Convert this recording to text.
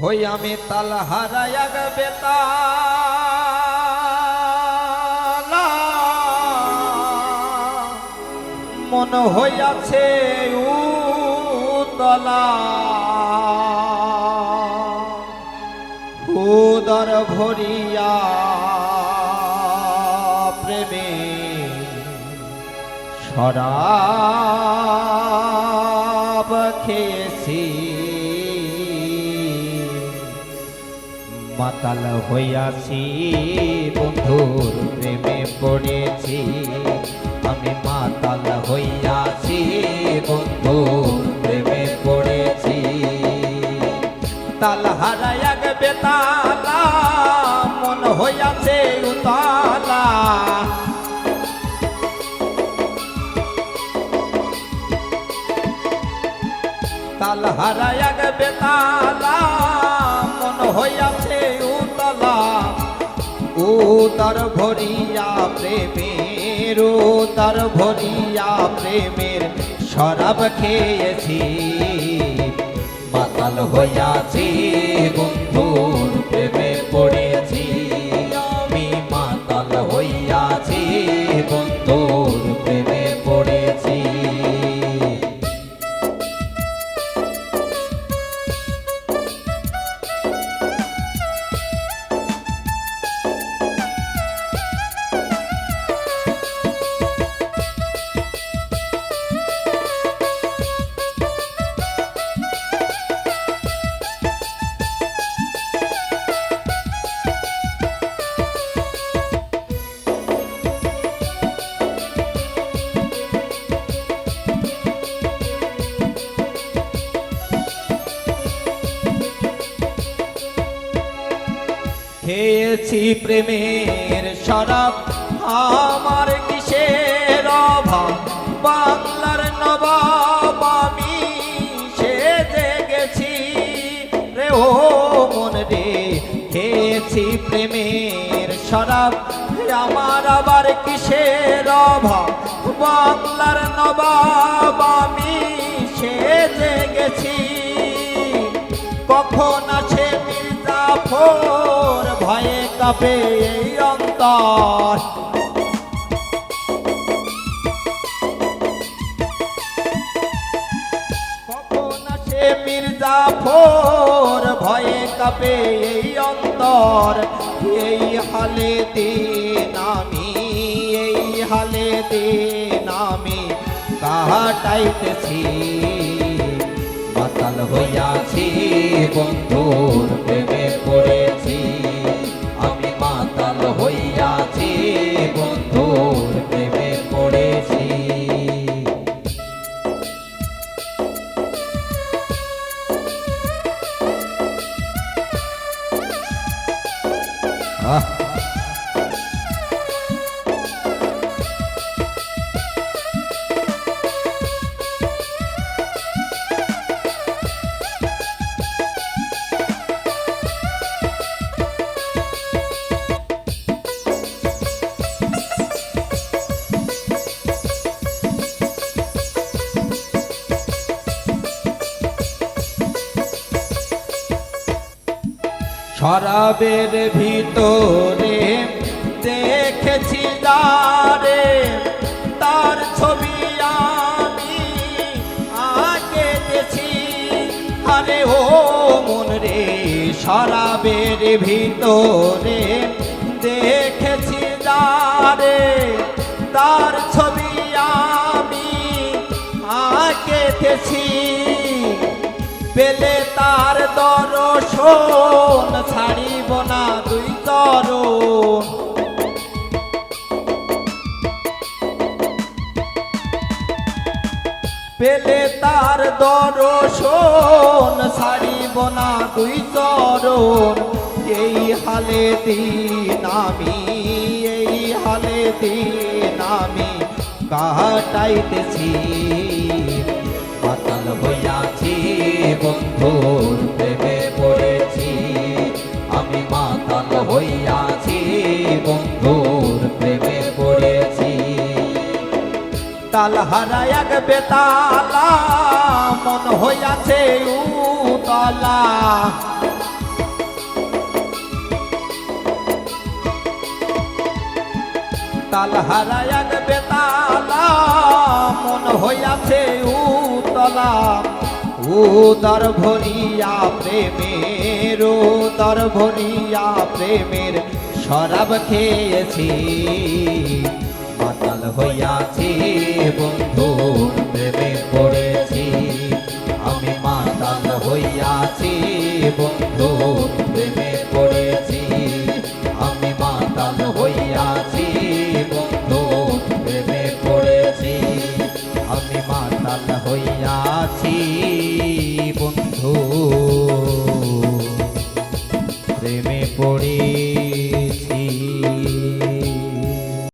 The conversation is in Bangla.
হই আমি তাল হারায়া বেতালা মন হইয়াছে উতলা উদর ভরিয়া প্রেমে শরাব খেয়েছি মাতাল হইয়াছি বন্ধুর প্রেমে পড়েছি আমি মাতাল হইয়াছি বন্ধুর প্রেমে পড়েছি তাল হারায়া বেতালা মন হইয়াছে উতলা তাল হারায়া বেতালা মন হইয়াছে উতলা উদর ভরিয়া প্রেমের উদর ভরিয়া প্রেমের শরাব খেয়েছি মাতাল হইয়াছি বন্ধুর প্রেমে পড়েছি আমি মাতাল হইয়াছি বন্ধুর প্রেমে পড়েছি খেয়েছি প্রেমের শরাব আমার কিসের অভাব বাংলার নবাব আমি সেজে গেছি রে ও মন রে খেয়েছি প্রেমের শরাব আমার আবার কিসের অভাব বাংলার নবাব আমি সেজে গেছি কখন আসে মির্জাফর ভয়ে কাঁপে এই অন্তর কখন আসে মির্জাফর ভয়ে কাঁপে এই অন্তর এই হালে দিন আমি কাটাইতেছি মাতাল হইয়াছি বন্ধুর প্রেমে পড়েছি আমি মাতাল হইয়াছি বন্ধুর প্রেমে পড়েছি শরাবের ভিতরে দেখেছি যারে তার ছবি আমি আঁকেছি আরে ও মন রে শরাবের ভিতরে দেখেছি যারে তার ছবি আমি আঁকেছি পেলে তার দর্শন ছাড়িব না দুই তরুণ পেলে তার দর্শন ছাড়িব না দুই তরুণ এই হালে দিন আমি কাটাইতেছি মাতাল হইয়াছি বন্ধুর প্রেমে পড়েছি আমি মাতাল হইয়াছি বন্ধুর প্রেমে পড়েছি তাল হারায়া বেতালা মন হইয়াছে উতলা তাল হারায়ান বেতালা মন হইয়াছে উতলা উদর ভরিয়া প্রেমের উদর ভরিয়া প্রেমের শরাব খেয়েছি মাতাল হইয়াছি বন্ধুর প্রেমে পড়েছি আমি মাতাল হইয়াছি বন্ধু